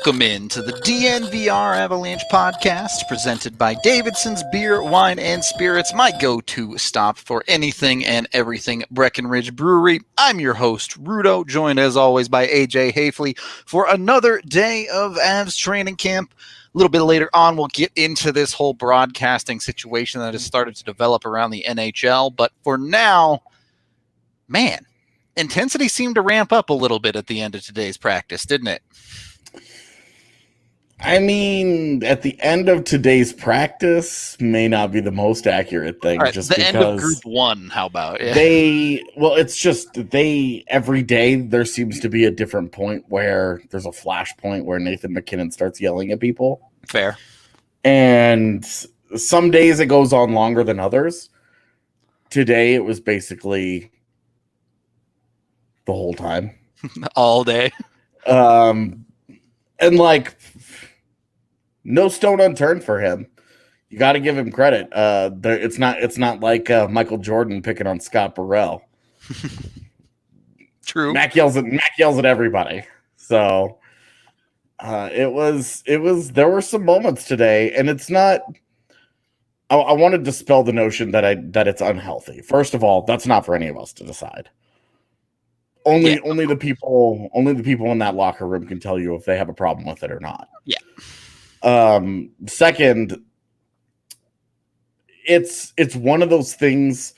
Welcome in to the DNVR Avalanche Podcast, presented by Davidson's Beer, Wine, and Spirits, my go-to stop for anything and everything Breckenridge Brewery. I'm your host, Rudolph, joined as always by AJ Haefele for another day of Avs training camp. A little bit later on, we'll get into this whole broadcasting situation that has started to develop around the NHL, but for now, man, intensity seemed to ramp up a little bit at the end of today's practice, didn't it? I mean, at the end of today's practice may not be the most accurate thing. Right, just the because end of Group 1, how about? Yeah. It's just every day there seems to be a different point where there's a flashpoint where Nathan MacKinnon starts yelling at people. Fair. And some days it goes on longer than others. Today it was basically the whole time. All day. And like, no stone unturned for him. You got to give him credit. It's not like Michael Jordan picking on Scott Burrell. True. Mac yells at everybody. So it was. There were some moments today, and it's not. I want to dispel the notion that it's unhealthy. First of all, that's not for any of us to decide. Only the people in that locker room can tell you if they have a problem with it or not. Yeah. Second, it's one of those things.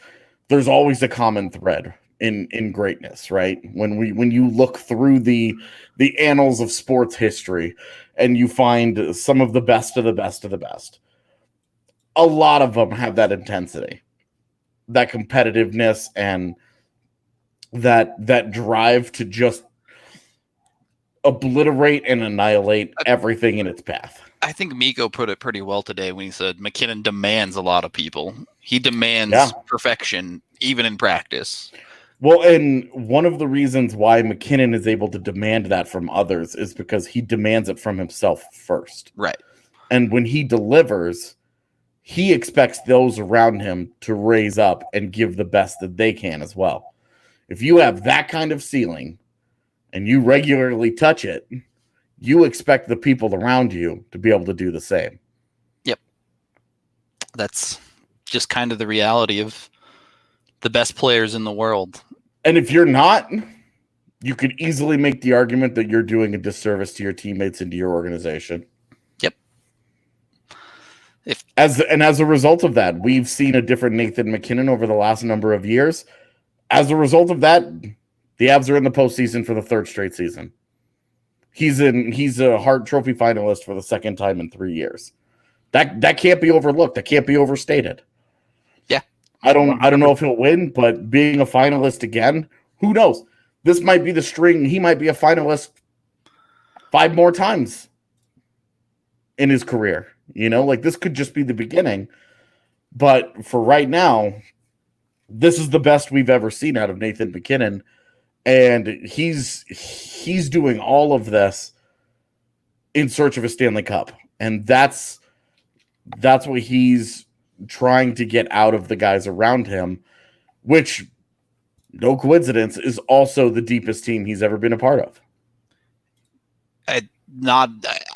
There's always a common thread in greatness, right? When you look through the annals of sports history and you find some of the best of the best of the best, a lot of them have that intensity, that competitiveness, and that drive to just obliterate and annihilate everything in its path. I think Mikko put it pretty well today when he said MacKinnon demands a lot of people. He demands perfection, even in practice. Well, and one of the reasons why MacKinnon is able to demand that from others is because he demands it from himself first. Right. And when he delivers, he expects those around him to raise up and give the best that they can as well. If you have that kind of ceiling and you regularly touch it, you expect the people around you to be able to do the same. Yep. That's just kind of the reality of the best players in the world. And if you're not, you could easily make the argument that you're doing a disservice to your teammates and to your organization. Yep. As a result of that, we've seen a different Nathan MacKinnon over the last number of years. As a result of that, the Avs are in the postseason for the third straight season. He's a Hart Trophy finalist for the second time in 3 years. That can't be overlooked. That can't be overstated. Yeah. I don't know if he'll win, but being a finalist again, who knows? This might be the string. He might be a finalist 5 more times in his career. You know, like this could just be the beginning. But for right now, this is the best we've ever seen out of Nathan MacKinnon, and he's doing all of this in search of a Stanley Cup, and that's what he's trying to get out of the guys around him, which, no coincidence, is also the deepest team he's ever been a part of.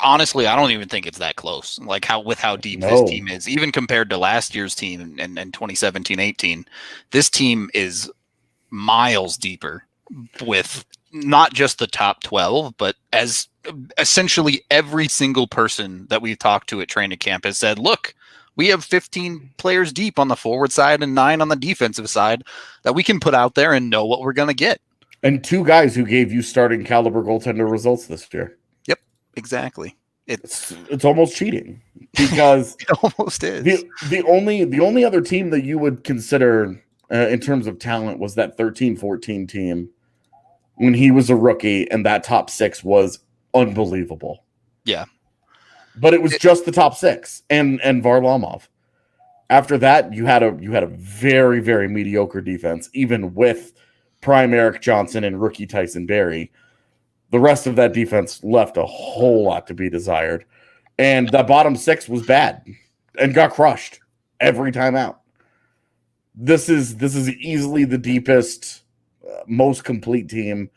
Honestly, I don't even think it's that close. Like how deep this team is, even compared to last year's team and 2017-18, this team is miles deeper with not just the top 12, but as essentially every single person that we've talked to at training camp has said, look, we have 15 players deep on the forward side and 9 on the defensive side that we can put out there and know what we're going to get. And 2 guys who gave you starting caliber goaltender results this year. Exactly. It's almost cheating because it almost is. The only other team that you would consider in terms of talent was that 13-14 team when he was a rookie, and that top 6 was unbelievable. Yeah. But it was just the top 6 and Varlamov. After that, you had a very, very mediocre defense, even with prime Eric Johnson and rookie Tyson Barrie. The rest of that defense left a whole lot to be desired. And that bottom 6 was bad and got crushed every time out. This is easily the deepest, most complete team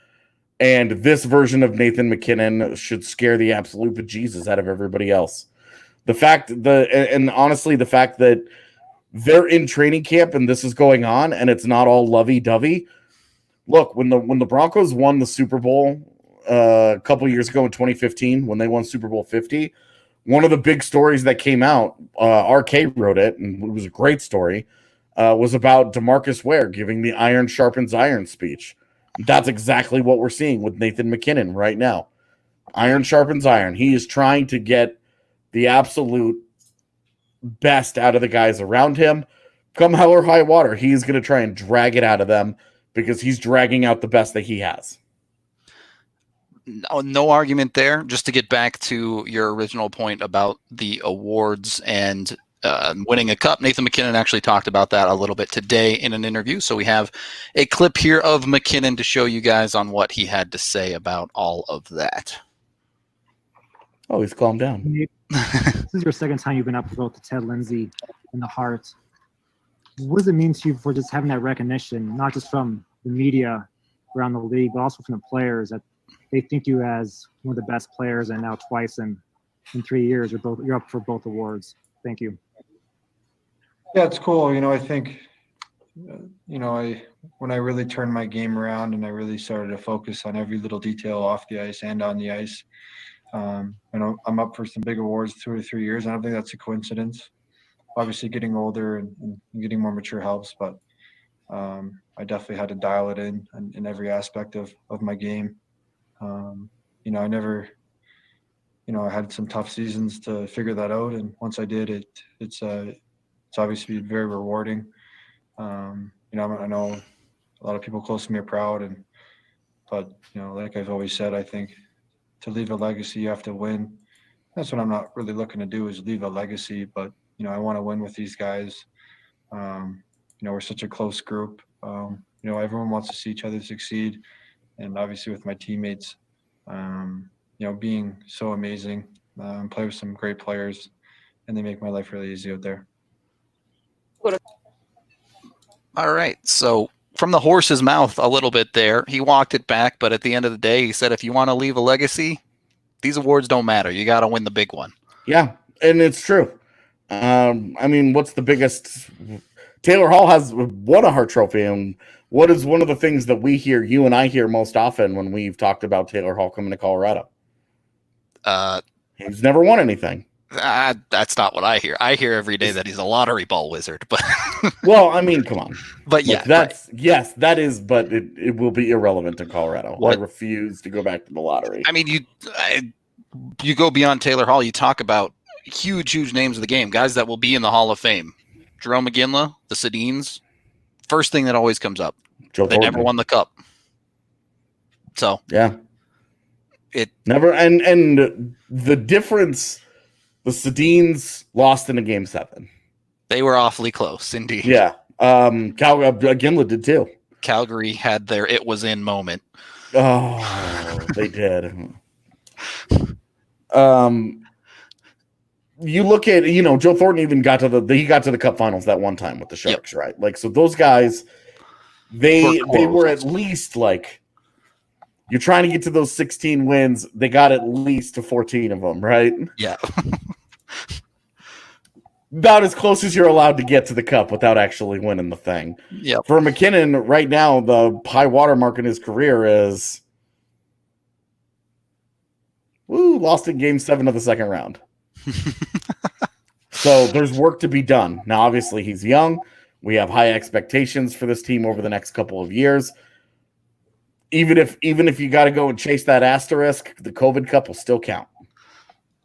And this version of Nathan MacKinnon should scare the absolute bejesus out of everybody else. And honestly, the fact that they're in training camp and this is going on and it's not all lovey-dovey. Look, when the Broncos won the Super Bowl a couple years ago in 2015, when they won Super Bowl 50, one of the big stories that came out, RK wrote it, and it was a great story, was about DeMarcus Ware giving the iron sharpens iron speech. That's exactly what we're seeing with Nathan MacKinnon right now. Iron sharpens iron. He is trying to get the absolute best out of the guys around him. Come hell or high water, he's going to try and drag it out of them because he's dragging out the best that he has. No argument there. Just to get back to your original point about the awards and winning a cup, Nathan MacKinnon actually talked about that a little bit today in an interview. So we have a clip here of MacKinnon to show you guys on what he had to say about all of that. Oh, he's calmed down. This is your second time you've been up vote to Ted Lindsay in the Hart. What does it mean to you for just having that recognition, not just from the media around the league, but also from the players, that they think you as one of the best players, and now twice in 3 years you're up for both awards? Thank you. Yeah, it's cool. I think, when I really turned my game around and I really started to focus on every little detail off the ice and on the ice, I'm up for some big awards 2 or 3 years. I don't think that's a coincidence. Obviously, getting older and getting more mature helps, but I definitely had to dial it in every aspect of my game. I never, I had some tough seasons to figure that out, and once I did, it's obviously very rewarding. I know a lot of people close to me are proud, but like I've always said, I think to leave a legacy, you have to win. That's what I'm not really looking to do, is leave a legacy, but I want to win with these guys. We're such a close group. Everyone wants to see each other succeed, and obviously with my teammates, being so amazing, play with some great players, and they make my life really easy out there. All right. So from the horse's mouth a little bit there, he walked it back, but at the end of the day, he said, if you want to leave a legacy, these awards don't matter. You got to win the big one. Yeah, and it's true. What's the biggest? Taylor Hall has won a Hart Trophy, and what is one of the things that we hear, you and I hear most often when we've talked about Taylor Hall coming to Colorado? He's never won anything. That's not what I hear. I hear every day that he's a lottery ball wizard. But well, come on. But yeah, that's right. Yes, that is. But it will be irrelevant in Colorado. I refuse to go back to the lottery. You go beyond Taylor Hall. You talk about huge names of the game, guys that will be in the Hall of Fame. Jerome McGinley, the Sedins. First thing that always comes up. Joe they Thornton. Never won the cup. So yeah, it never. And the difference. The Sedins lost in a Game 7. They were awfully close, indeed. Yeah. Gimlet did too. Calgary had their "it was in" moment. Oh, they did. You look at Joe Thornton even got to the Cup Finals that one time with the Sharks, right? Like, so those guys, they were at least like, you're trying to get to those 16 wins. They got at least to 14 of them, right? Yeah. About as close as you're allowed to get to the cup without actually winning the thing. Yeah. For MacKinnon, right now, the high water mark in his career is lost in Game 7 of the second round. So there's work to be done. Now, obviously, he's young. We have high expectations for this team over the next couple of years. Even if you got to go and chase that asterisk, the COVID Cup will still count.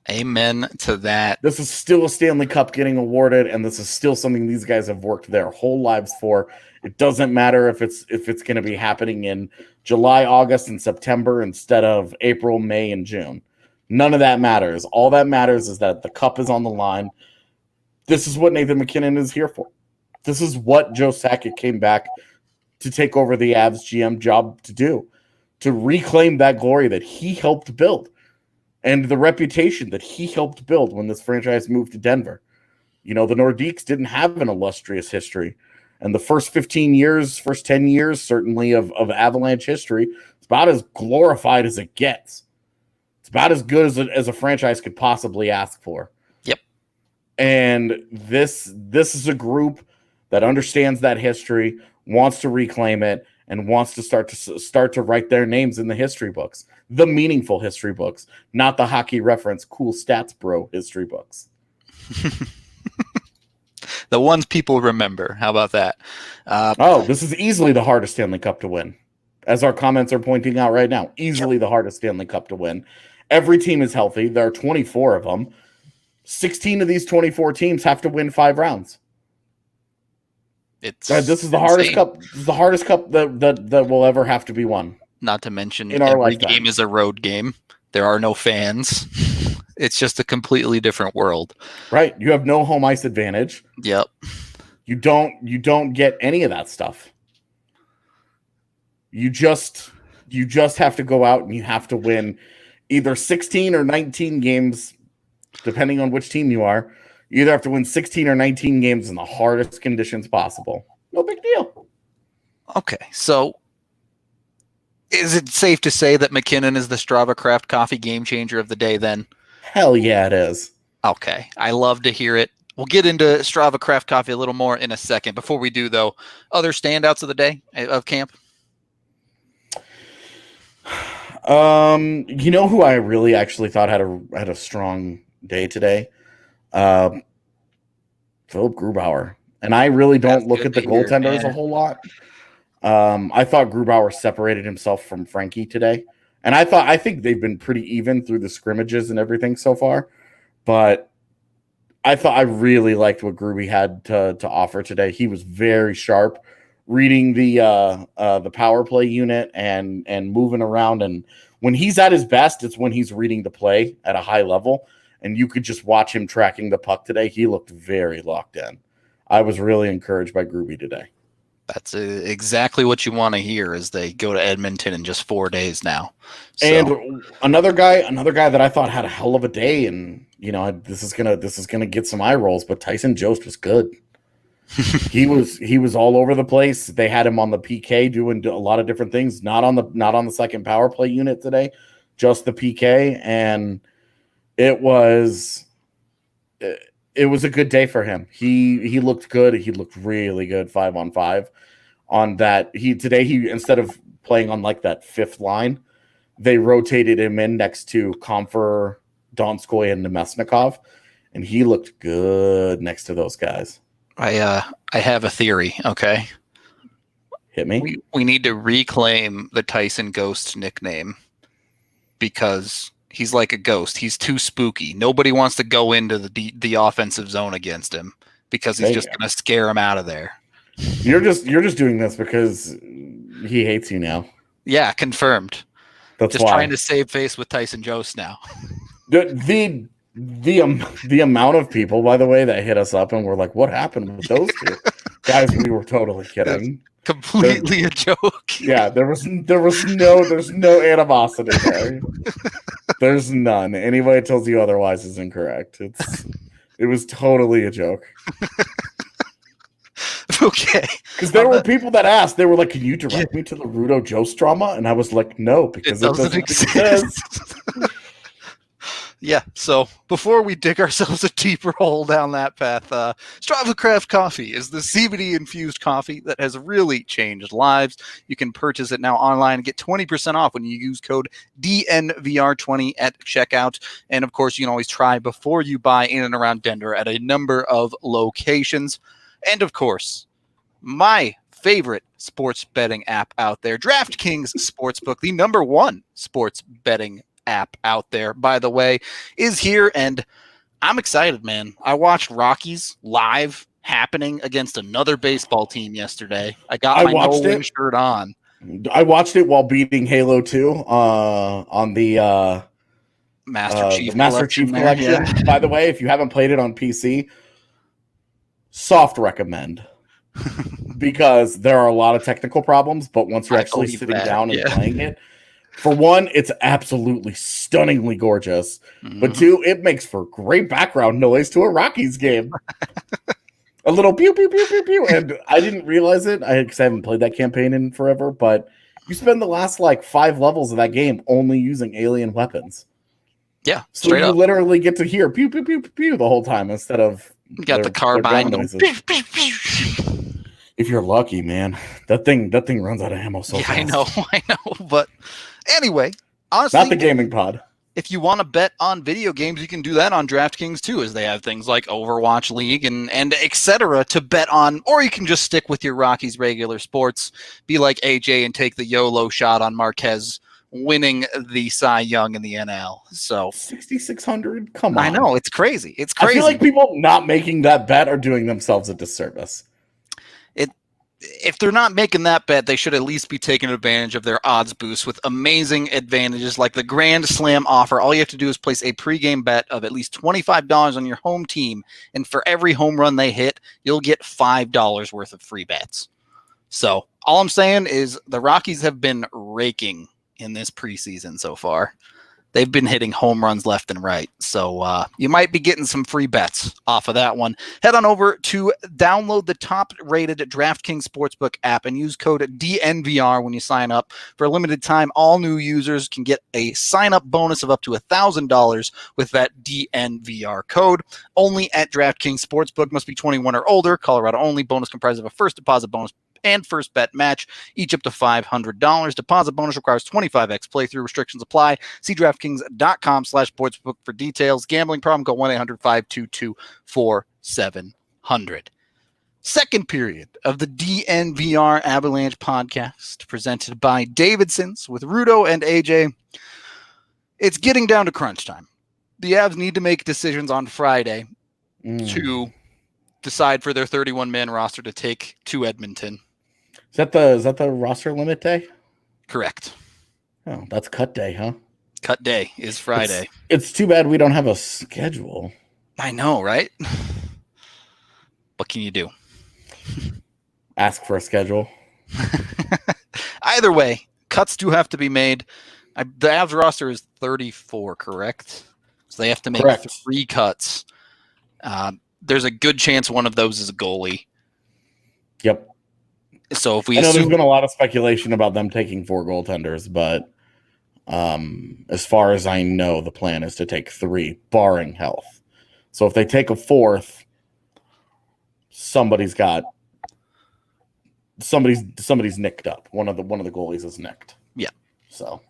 Amen to that. This is still a Stanley Cup getting awarded, and this is still something these guys have worked their whole lives for. It doesn't matter if it's going to be happening in July, August, and September instead of April, May, and June. None of that matters. All that matters is that the cup is on the line. This is what Nathan MacKinnon is here for. This is what Joe Sakic came back to take over the Avs GM job to do, to reclaim that glory that he helped build and the reputation that he helped build when this franchise moved to Denver. The Nordiques didn't have an illustrious history. And the first 10 years, certainly of Avalanche history, about as glorified as it gets. It's about as good as a franchise could possibly ask for. Yep. And this is a group that understands that history, wants to reclaim it, and wants to start to write their names in the history books, the meaningful history books, not the hockey reference, cool stats, bro history books. The ones people remember. How about that? This is easily the hardest Stanley Cup to win. As our comments are pointing out right now, easily the hardest Stanley Cup to win. Every team is healthy. There are 24 of them. 16 of these 24 teams have to win 5 rounds. This is the hardest cup. This is the hardest cup that will ever have to be won. Not to mention, in our every lifetime. game is a road game. There are no fans. It's just a completely different world. Right. You have no home ice advantage. Yep. You don't get any of that stuff. You just have to go out and you have to win either 16 or 19 games, depending on which team you are. You either have to win 16 or 19 games in the hardest conditions possible. No big deal. Okay, so is it safe to say that MacKinnon is the Strava Craft Coffee game changer of the day then? Hell yeah, it is. Okay, I love to hear it. We'll get into Strava Craft Coffee a little more in a second. Before we do, though, other standouts of the day of camp? You know who I really actually thought had a strong day today? Philip Grubauer. And I really don't look at the goaltenders a whole lot. I thought Grubauer separated himself from Frankie today. And I think they've been pretty even through the scrimmages and everything so far. But I really liked what Gruby had to offer today. He was very sharp, reading the power play unit and moving around. And when he's at his best, it's when he's reading the play at a high level. And you could just watch him tracking the puck today. He looked very locked in. I was really encouraged by Gruby today. That's exactly what you want to hear as they go to Edmonton in just 4 days now. So. And another guy that I thought had a hell of a day, and this is gonna get some eye rolls, but Tyson Jost was good. he was all over the place. They had him on the PK doing a lot of different things, not on the second power play unit today, just the PK, and it was a good day for him. He looked good. He looked really good 5-on-5 on that. He instead of playing on like that fifth line, they rotated him in next to Comfer, Donskoy, and Nemesnikov, and he looked good next to those guys. I have a theory, okay? Hit me. We need to reclaim the Tyson Ghost nickname because he's like a ghost. He's too spooky. Nobody wants to go into the offensive zone against him because he's just going to scare him out of there. You're just doing this because he hates you now. Yeah, confirmed. That's just why. Trying to save face with Tyson Jost now. The amount of people, by the way, that hit us up and were like, "What happened with those two guys?" We were totally kidding. Completely a joke. Yeah, there's no animosity there. There's none. Anybody tells you otherwise is incorrect. It was totally a joke. Okay. Because there were people that asked, they were like, "Can you direct me to the Rudo Jost drama?" And I was like, "No, because it doesn't exist." Yeah, so before we dig ourselves a deeper hole down that path, Strava Craft Coffee is the CBD-infused coffee that has really changed lives. You can purchase it now online and get 20% off when you use code DNVR20 at checkout. And, of course, you can always try before you buy in and around Denver at a number of locations. And, of course, my favorite sports betting app out there, DraftKings Sportsbook, the number one sports betting app out there, by the way, is here, and I'm excited, man. I watched Rockies live happening against another baseball team yesterday. I got my no-win shirt on. I watched it while beating Halo 2 on the Master Chief Collection. Yeah. By the way, if you haven't played it on PC, soft recommend. Because there are a lot of technical problems, but once you're actually sitting down and playing it, for one, it's absolutely stunningly gorgeous. Mm-hmm. But two, it makes for great background noise to a Rockies game. A little pew, pew, pew, pew, pew. And I didn't realize it because I haven't played that campaign in forever, but You spend the last like 5 levels of that game only using alien weapons. Yeah, So straight you up. literally get to hear pew pew pew pew pew the whole time instead of You got the carbine. gun noises. If you're lucky, man, that thing runs out of ammo so fast. I know. But anyway, honestly, Not the gaming pod. if you want to bet on video games, you can do that on DraftKings too, as they have things like Overwatch League and etc. to bet on, or you can just stick with your Rockies regular sports, be like AJ and take the YOLO shot on Marquez winning the Cy Young in the NL. So 6,600. Come on. I know, it's crazy. It's I crazy. feel like people not making that bet are doing themselves a disservice. If they're not making that bet, they should at least be taking advantage of their odds boost with amazing advantages like the Grand Slam offer. All you have to do is place a pregame bet of at least $25 on your home team, and for every home run they hit, you'll get $5 worth of free bets. So all I'm saying is the Rockies have been raking in this preseason so far. They've been hitting home runs left and right. So you might be getting some free bets off of that one. Head on over to download the top-rated DraftKings Sportsbook app and use code DNVR when you sign up. For a limited time, all new users can get a sign-up bonus of up to $1,000 with that DNVR code. Only at DraftKings Sportsbook. Must be 21 or older. Colorado only. Bonus comprised of a first deposit bonus and first bet match, each up to $500. Deposit bonus requires 25x playthrough. Restrictions apply. See DraftKings.com/sportsbook for details. Gambling problem, go 1-800-522-4700. Second period of the DNVR Avalanche podcast presented by Davidson's with Rudo and AJ. It's getting down to crunch time. The Avs need to make decisions on Friday to decide for their 31-man roster to take to Edmonton. Is that the roster limit day? Correct. Oh, that's cut day, huh? Cut day is Friday. It's too bad we don't have a schedule. I know, right? What can you do? Ask for a schedule. Either way, cuts do have to be made. The Avs roster is 34, correct? So they have to make 3 cuts. There's a good chance one of those is a goalie. Yep. So if we I know assume there's been a lot of speculation about them taking 4 goaltenders, but as far as I know, the plan is to take 3, barring health. So if they take a 4th, somebody's nicked up. One of the goalies is nicked. Yeah. So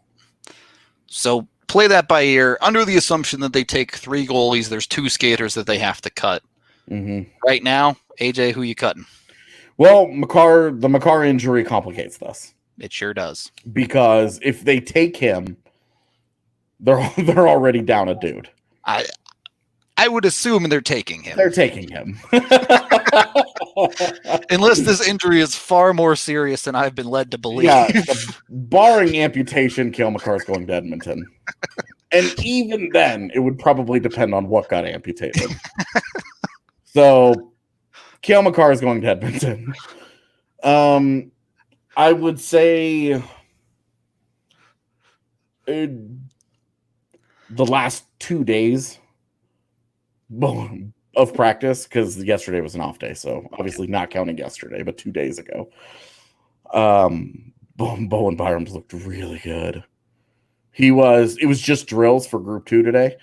play that by ear. Under the assumption that they take 3 goalies, there's 2 skaters that they have to cut. Mm-hmm. Right now, AJ, who you cutting? Well, the Makar injury complicates this. It sure does. Because if they take him, they're already down a dude. I would assume they're taking him. They're taking him. Unless this injury is far more serious than I've been led to believe. Yeah, barring amputation, Cale Makar's going to Edmonton. And even then, it would probably depend on what got amputated. So, Cale Makar is going to Edmonton. I would say the last 2 days of practice, because yesterday was an off day, so obviously not counting yesterday, but 2 days ago. Bowen Byram's looked really good. It was just drills for Group 2 today,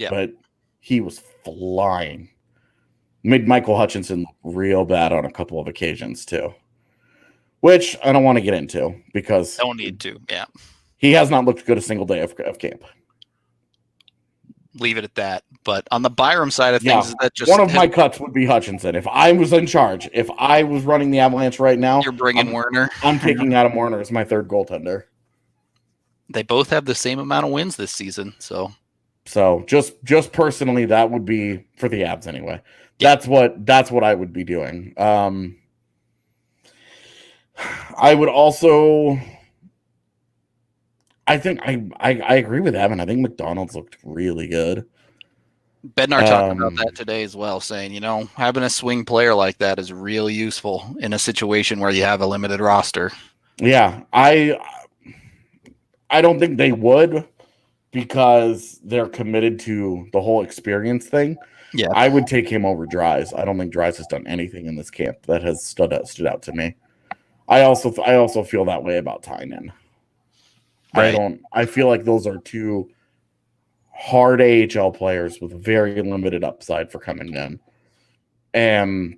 but he was flying. Made Michael Hutchinson look real bad on a couple of occasions too, which I don't want to get into because don't need to. Yeah, he has not looked good a single day of camp. Leave it at that. But on the Byram side of things, is that just one of my cuts would be Hutchinson. If I was in charge, if I was running the Avalanche right now, you're bringing Werner. I'm taking Adam Werner as my 3rd goaltender. They both have the same amount of wins this season, so just personally, that would be for the Avs anyway. Yeah. That's what I would be doing. I would also. I think I agree with Evan. I think McDonald's looked really good. Bednar talked about that today as well, saying, having a swing player like that is really useful in a situation where you have a limited roster. Yeah, I don't think they would because they're committed to the whole experience thing. Yeah, I would take him over Dries. I don't think Dries has done anything in this camp that has stood out to me. I also feel that way about Tynan. Right. I feel like those are two hard AHL players with very limited upside for coming in. And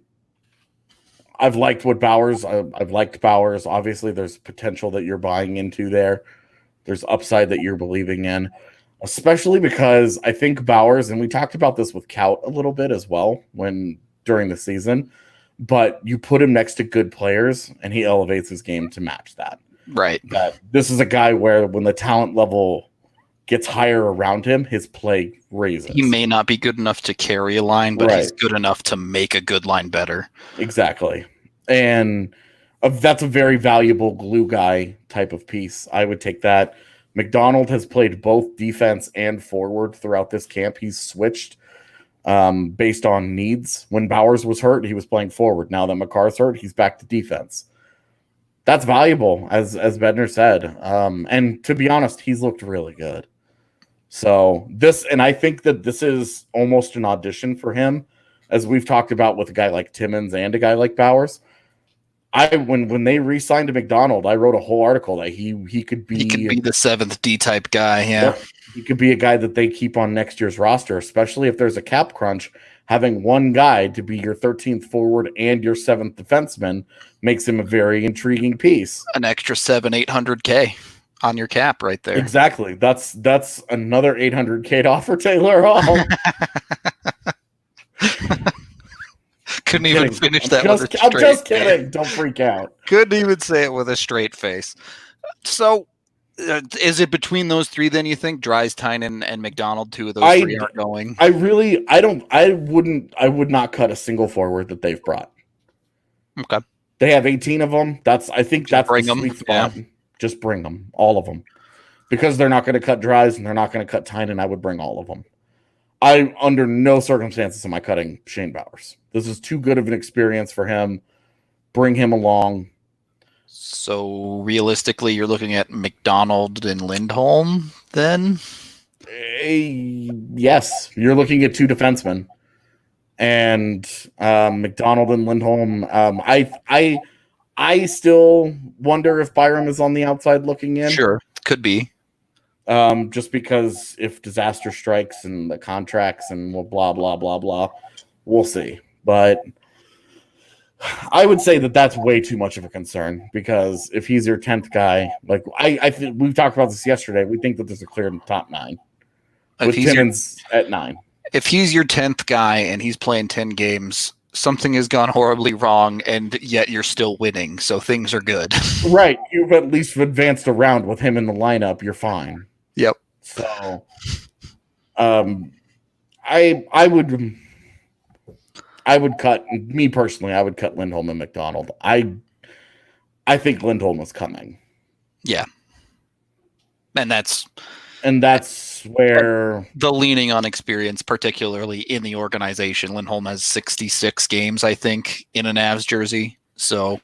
I've liked Bowers. Obviously, there's potential that you're buying into there. There's upside that you're believing in, especially because I think Bowers, and we talked about this with Kaut a little bit as well during the season, but you put him next to good players and he elevates his game to match that. Right. That this is a guy where when the talent level gets higher around him, his play raises. He may not be good enough to carry a line, but Right. he's good enough to make a good line better. Exactly. And that's a very valuable glue guy type of piece. I would take that. McDonald has played both defense and forward throughout this camp. He's switched based on needs. When Bowers was hurt, he was playing forward. Now that McCarr's hurt, he's back to defense. That's valuable, as Bednar said. And to be honest, he's looked really good. So I think that this is almost an audition for him, as we've talked about with a guy like Timmins and a guy like Bowers. When they re-signed to McDonald, I wrote a whole article that he could be the 7th D type guy. Yeah. He could be a guy that they keep on next year's roster, especially if there's a cap crunch. Having one guy to be your 13th forward and your 7th defenseman makes him a very intriguing piece. An extra $700-800K on your cap right there. Exactly. That's another $800K to offer Taylor Hall. Couldn't even finish that with a straight I'm just kidding. Don't freak out. Couldn't even say it with a straight face. So, is it between those three then, you think? Dries, Tynan, and McDonald, two of those three aren't going? I would not cut a single forward that they've brought. Okay. They have 18 of them. I think that's the sweet spot. Yeah. Just bring them, all of them. Because they're not going to cut Dries and they're not going to cut Tynan, I would bring all of them. Under no circumstances am I cutting Shane Bowers. This is too good of an experience for him. Bring him along. So realistically, you're looking at McDonald and Lindholm then? Yes, you're looking at two defensemen. And McDonald and Lindholm. I still wonder if Byram is on the outside looking in. Sure, could be. Just because if disaster strikes and the contracts and blah, blah, blah, blah, we'll see. But I would say that that's way too much of a concern, because if he's your 10th guy, like I think we've talked about this yesterday, we think that there's a clear top 9 with Timmins at 9. If he's your 10th guy and he's playing 10 games, something has gone horribly wrong, and yet you're still winning, so things are good. Right. You've at least advanced a round with him in the lineup. You're fine. Yep. So, I would cut, me personally, I would cut Lindholm and McDonald. I think Lindholm was coming. Yeah. And that's where the leaning on experience, particularly in the organization. Lindholm has 66 games, I think, in an Avs jersey. So,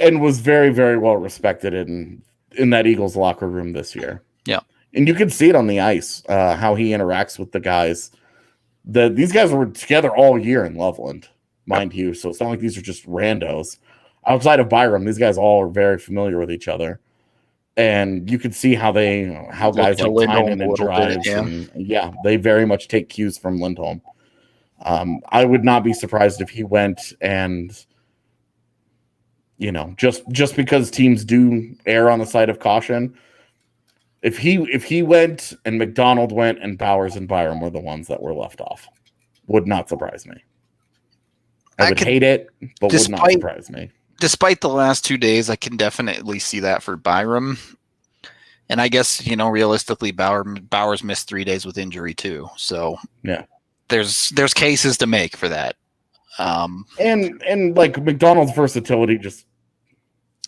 and was very, very well respected in that Eagles locker room this year. Yeah. And you can see it on the ice, how he interacts with the guys. These guys were together all year in Loveland, mind you. So it's not like these are just randos. Outside of Byram, these guys all are very familiar with each other. And you can see how guys like Tynan and Dries, they very much take cues from Lindholm. I would not be surprised if he went and, just because teams do err on the side of caution, if he went and McDonald went and Bowers and Byram were the ones that were left off, would not surprise me. I would hate it, but would not surprise me. Despite the last 2 days, I can definitely see that for Byram. And I guess, realistically, Bowers missed 3 days with injury too. So yeah, there's cases to make for that. And like McDonald's versatility, just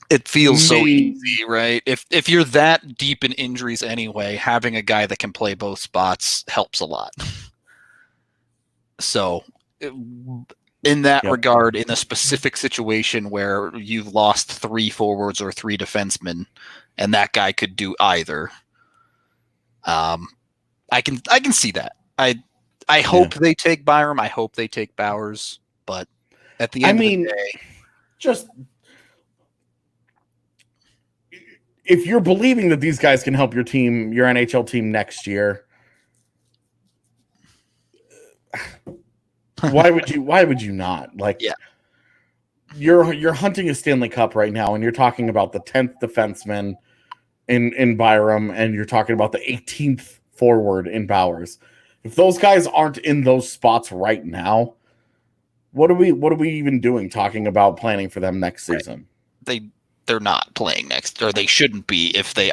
it feels so easy, right? If you're that deep in injuries anyway, having a guy that can play both spots helps a lot. So in that regard, in a specific situation where you've lost 3 forwards or 3 defensemen, and that guy could do either, I can see that. I hope they take Byram. I hope they take Bowers. But at the end of the day, just if you're believing that these guys can help your team, your NHL team next year, why would you not? Like, yeah. You're hunting a Stanley Cup right now, and you're talking about the 10th defenseman in Byram, and you're talking about the 18th forward in Bowers. If those guys aren't in those spots right now, what are we even doing talking about planning for them next season? They're not playing next, or they shouldn't be if they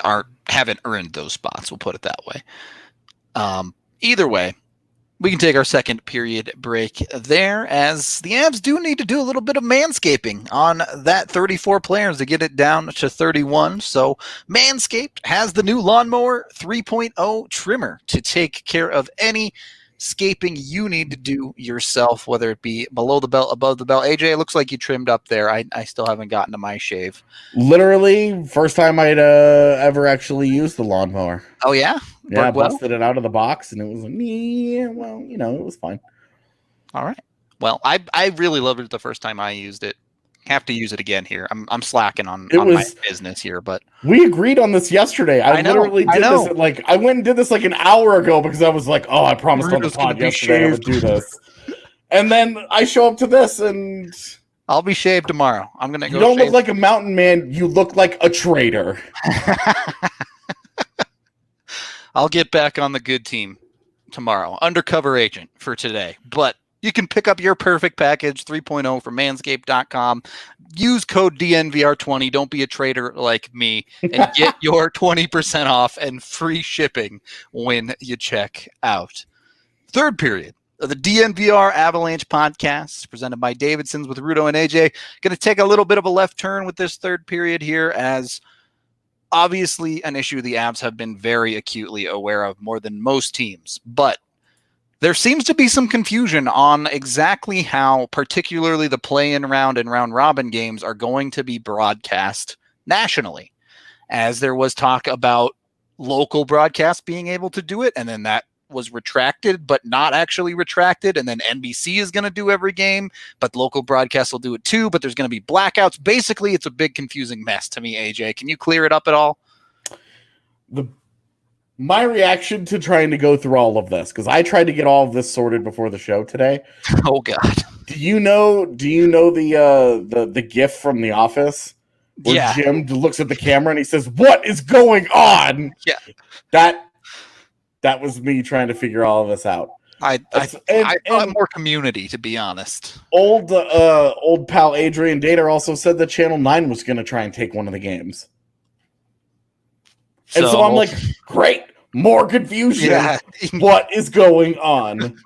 haven't earned those spots. We'll put it that way. Either way, we can take our second period break there, as the Avs do need to do a little bit of manscaping on that 34 players to get it down to 31. So Manscaped has the new Lawnmower 3.0 trimmer to take care of any scaping you need to do yourself, whether it be below the belt, above the belt. AJ, it looks like you trimmed up there. I still haven't gotten to my shave. Literally, first time I'd ever actually used the lawnmower. Oh, yeah? Yeah, I well? busted it out of the box, and it was like, yeah, well, it was fine. All right. Well, I really loved it the first time I used it. Have to use it again here. I'm slacking on my business here, but we agreed on this yesterday. I literally did this. I went and did this like an hour ago because I was like, oh, I promised on the pod yesterday I would do this. And then I show up to this, and I'll be shaved tomorrow. I'm gonna go. You don't look like a mountain man. You look like a traitor. I'll get back on the good team tomorrow. Undercover agent for today, but. You can pick up your perfect package 3.0 from manscaped.com. Use code DNVR20. Don't be a traitor like me, and get your 20% off and free shipping when you check out. Third period of the DNVR Avalanche Podcast, presented by Davidson's with Rudo and AJ. Going to take a little bit of a left turn with this third period here, as obviously an issue the Avs have been very acutely aware of, more than most teams, but there seems to be some confusion on exactly how particularly the play-in round and round-robin games are going to be broadcast nationally, as there was talk about local broadcasts being able to do it, and then that was retracted, but not actually retracted, and then NBC is going to do every game, but local broadcasts will do it too, but there's going to be blackouts. Basically, it's a big confusing mess to me, AJ. Can you clear it up at all? My reaction to trying to go through all of this, because I tried to get all of this sorted before the show today. Oh God! Do you know the GIF from The Office where Jim looks at the camera and he says, "What is going on?" Yeah, that was me trying to figure all of this out. I thought more Community, to be honest. Old pal Adrian Dater also said that Channel 9 was going to try and take one of the games. And so I'm like, great, more confusion. Yeah. What is going on?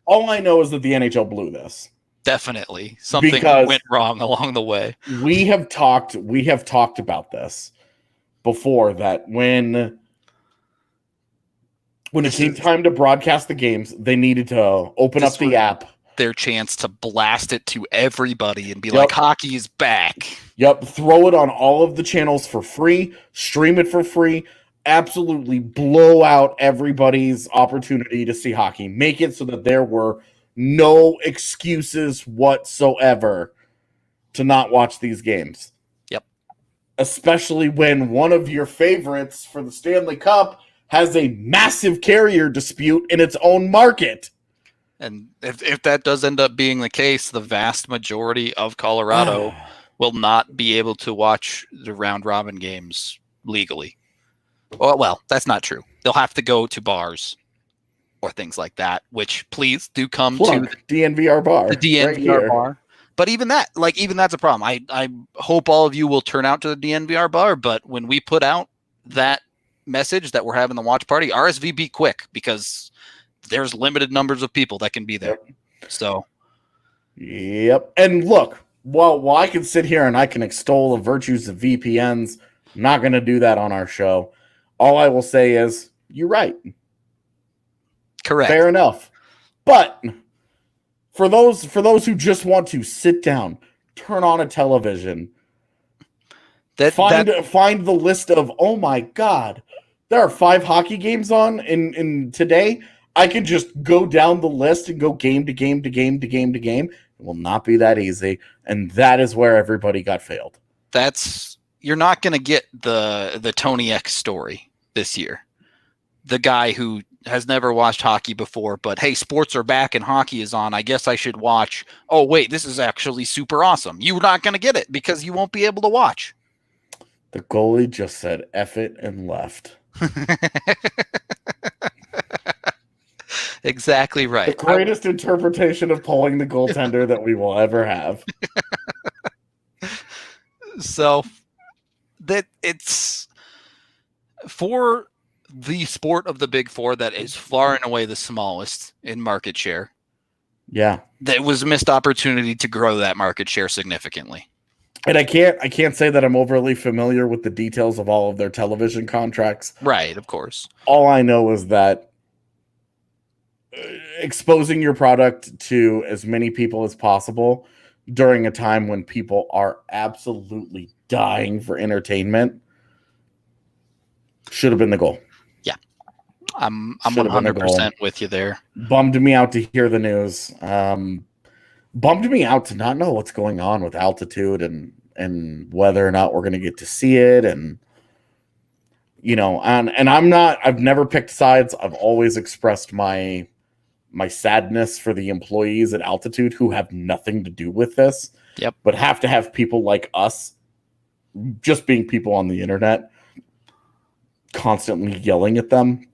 All I know is that the NHL blew this. Definitely. Something went wrong along the way. We have talked about this before, that when it came time to broadcast the games, they needed to open up the app. Their chance to blast it to everybody and be like, hockey is back. Yep, throw it on all of the channels for free, stream it for free, absolutely blow out everybody's opportunity to see hockey. Make it so that there were no excuses whatsoever to not watch these games. Yep. Especially when one of your favorites for the Stanley Cup has a massive carrier dispute in its own market. And if that does end up being the case, the vast majority of Colorado will not be able to watch the round-robin games legally. Well, that's not true. They'll have to go to bars or things like that, which please do come to the DNVR bar. The DNVR bar. But even that's a problem. I hope all of you will turn out to the DNVR bar, but when we put out that message that we're having the watch party, RSVP quick, because there's limited numbers of people that can be there. Yep. So. Yep. And look, while I can sit here and I can extol the virtues of VPNs, I'm not going to do that on our show. All I will say is, you're right. Correct. Fair enough. But for those who just want to sit down, turn on a television, find the list of, oh my God, there are 5 hockey games on in today. I can just go down the list and go game to game to game to game to game. It will not be that easy. And that is where everybody got failed. That's you're not going to get the Tony X story this year. The guy who has never watched hockey before, but hey, sports are back and hockey is on. I guess I should watch. Oh, wait, this is actually super awesome. You're not going to get it because you won't be able to watch. The goalie just said F it and left. Exactly right. The greatest interpretation of pulling the goaltender that we will ever have. So that it's for the sport of the Big Four that is far and away the smallest in market share. Yeah. That was a missed opportunity to grow that market share significantly. And I can't say that I'm overly familiar with the details of all of their television contracts. Right, of course. All I know is that exposing your product to as many people as possible during a time when people are absolutely dying for entertainment should have been the goal. Yeah. I'm 100% with you there. Bummed me out to hear the news. Bummed me out to not know what's going on with altitude and whether or not we're going to get to see it. And, you know, and I've never picked sides. I've always expressed my sadness for the employees at altitude who have nothing to do with this. Yep. But have to have people like us, just being people on the internet, constantly yelling at them.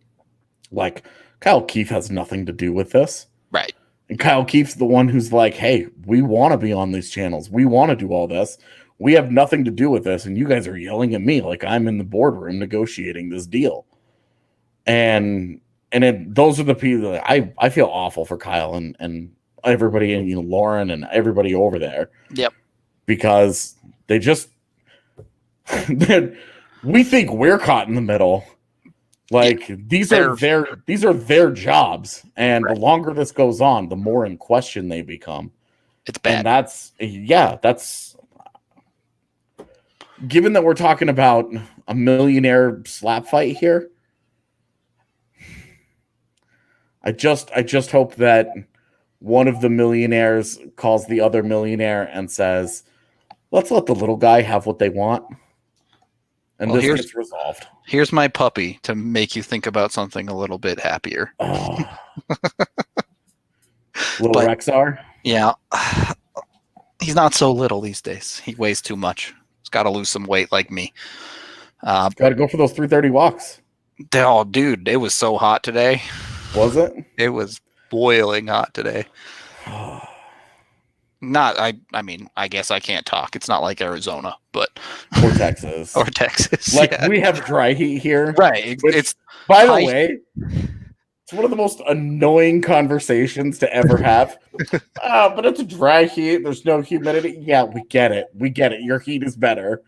Like, Kyle Keefe has nothing to do with this. Right. And Kyle Keefe's the one who's like, hey, we want to be on these channels. We want to do all this. We have nothing to do with this. And you guys are yelling at me like I'm in the boardroom negotiating this deal. And those are the people that I feel awful for Kyle and everybody, and, you know, Lauren and everybody over there. Yep. Because they just, we think we're caught in the middle. Like, these are their jobs, and the longer this goes on, the more in question they become. It's bad. And that's given that we're talking about a millionaire slap fight here. I just hope that one of the millionaires calls the other millionaire and says, "Let's let the little guy have what they want." And this gets resolved. Here's my puppy to make you think about something a little bit happier. Oh. Little Rexar? Yeah. He's not so little these days. He weighs too much. He's got to lose some weight like me. Got to go for those 3:30 walks. Oh, dude, it was so hot today. Was it? It was boiling hot today. I mean, I guess I can't talk. It's not like Arizona, but or Texas. Or Texas. Like, we have dry heat here. Right. It's by the way, it's one of the most annoying conversations to ever have. But it's a dry heat. There's no humidity. Yeah, we get it. Your heat is better.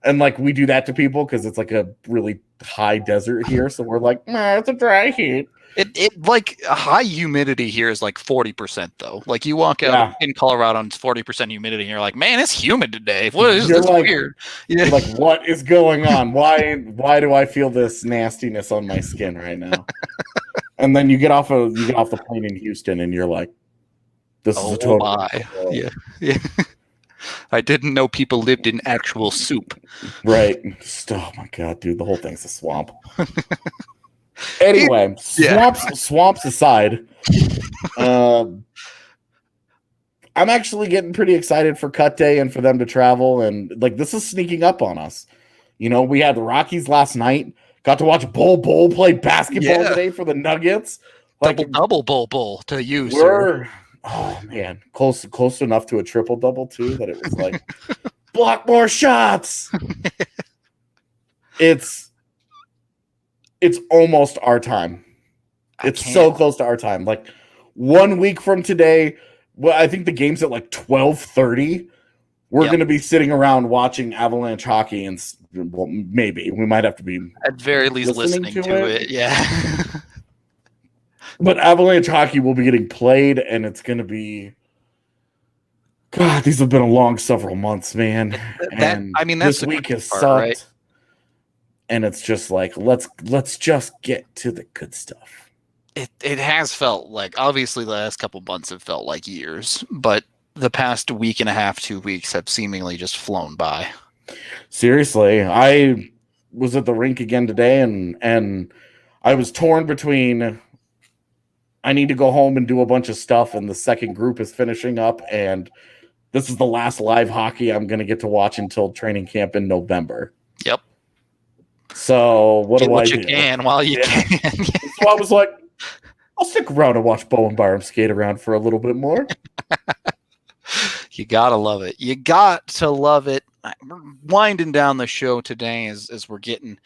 And like, we do that to people because it's like a really high desert here. So we're like, nah, it's a dry heat. It like high humidity here is like 40% though. Like, you walk out in Colorado and it's 40% humidity and you're like, man, it's humid today. What is this weird? You're like, what is going on? Why do I feel this nastiness on my skin right now? And then you get off the plane in Houston and you're like, this is a total. Yeah. I didn't know people lived in actual soup. Right. Oh my God, dude, the whole thing's a swamp. Anyway, swamps aside, I'm actually getting pretty excited for cut day and for them to travel. And like, this is sneaking up on us. You know, we had the Rockies last night. Got to watch Bull play basketball today for the Nuggets. Like, double Bull to you, sir. Oh man, close enough to a triple double too that it was like block more shots. It's almost our time. It's so close to our time. Like 1 week from today, well, I think the game's at like 12:30. We're going to be sitting around watching Avalanche hockey, and well, maybe we might have to be at very least listening to it. Yeah. But Avalanche hockey will be getting played, and it's going to be. God, these have been a long several months, man. That's this week has sucked. Right? And it's just like, let's just get to the good stuff. It has felt like, obviously the last couple months have felt like years, but the past week and a half, 2 weeks have seemingly just flown by. Seriously, I was at the rink again today, and I was torn between I need to go home and do a bunch of stuff, and the second group is finishing up, and this is the last live hockey I'm going to get to watch until training camp in November. Yep. So what do I do? You can while you can. So I was like, I'll stick around and watch Bowen Byram skate around for a little bit more. You gotta love it. You got to love it. We're winding down the show today as we're getting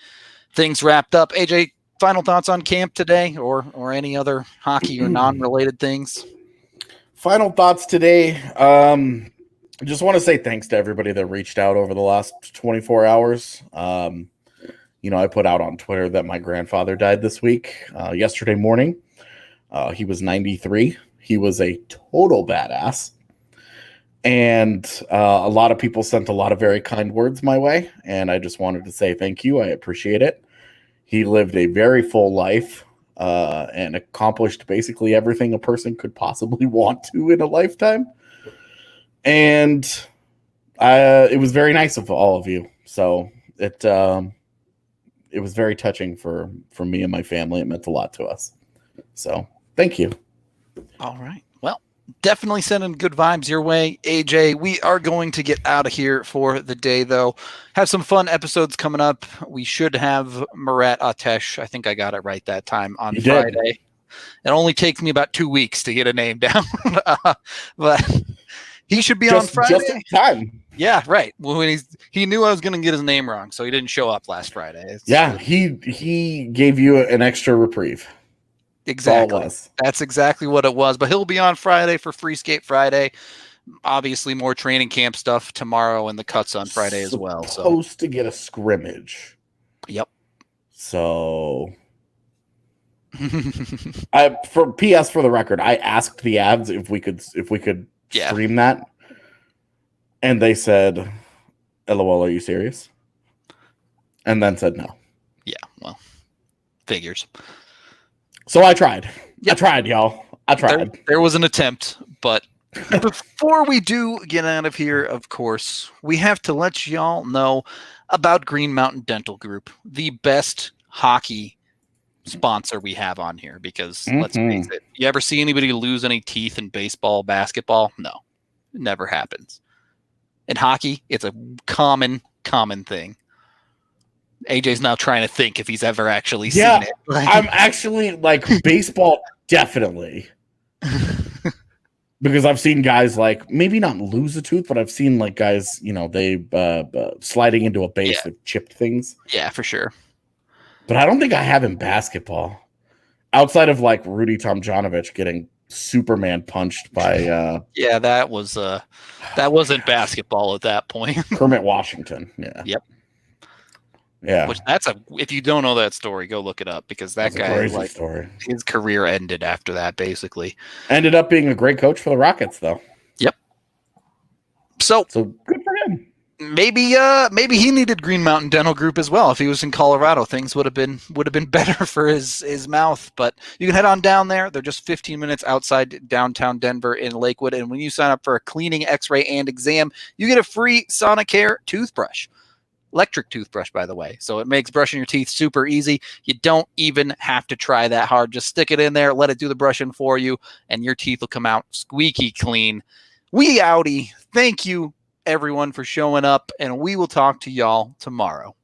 things wrapped up. AJ, final thoughts on camp today, or any other hockey or non-related things? Final thoughts today. I just want to say thanks to everybody that reached out over the last 24 hours. I put out on Twitter that my grandfather died this week, yesterday morning. He was 93. He was a total badass. And a lot of people sent a lot of very kind words my way. And I just wanted to say thank you. I appreciate it. He lived a very full life and accomplished basically everything a person could possibly want to in a lifetime. And it was very nice of all of you. So it was very touching for me and my family. It meant a lot to us. So thank you. All right. Well, definitely sending good vibes your way, AJ. We are going to get out of here for the day, though. Have some fun episodes coming up. We should have Murat Atesh. I think I got it right that time on Friday. It only takes me about 2 weeks to get a name down, but he should be on Friday. Just in time. Yeah, right. Well, he knew I was going to get his name wrong, so he didn't show up last Friday. He gave you an extra reprieve. Exactly. That's exactly what it was. But he'll be on Friday for Free Skate Friday. Obviously, more training camp stuff tomorrow and the cuts on Friday as well. Supposed to get a scrimmage. Yep. So, for the record, I asked the ads if we could stream that, and they said, "LOL, are you serious?" And then said no. Yeah. Well, figures. So I tried. Yep. I tried, y'all. I tried. There was an attempt, but before we do get out of here, of course, we have to let y'all know about Green Mountain Dental Group, the best hockey sponsor we have on here, because let's face it, you ever see anybody lose any teeth in baseball, basketball? No, it never happens. In hockey, it's a common thing. AJ's now trying to think if he's ever actually seen it. I'm actually like baseball, definitely. Because I've seen guys like maybe not lose a tooth, but I've seen like guys, they sliding into a base with chipped things. Yeah, for sure. But I don't think I have in basketball. Outside of like Rudy Tomjanovich getting Superman punched by that wasn't basketball at that point. Kermit Washington. Yeah. Yep. Yeah. Which if you don't know that story, go look it up, because that guy, story. His career ended after that, basically. Ended up being a great coach for the Rockets, though. Yep. So good for him. Maybe he needed Green Mountain Dental Group as well. If he was in Colorado, things would have been better for his mouth. But you can head on down there. They're just 15 minutes outside downtown Denver in Lakewood. And when you sign up for a cleaning, X-ray, and exam, you get a free Sonicare toothbrush. Electric toothbrush, by the way. So it makes brushing your teeth super easy. You don't even have to try that hard. Just stick it in there, let it do the brushing for you, and your teeth will come out squeaky clean. We outie. Thank you, everyone, for showing up, and we will talk to y'all tomorrow.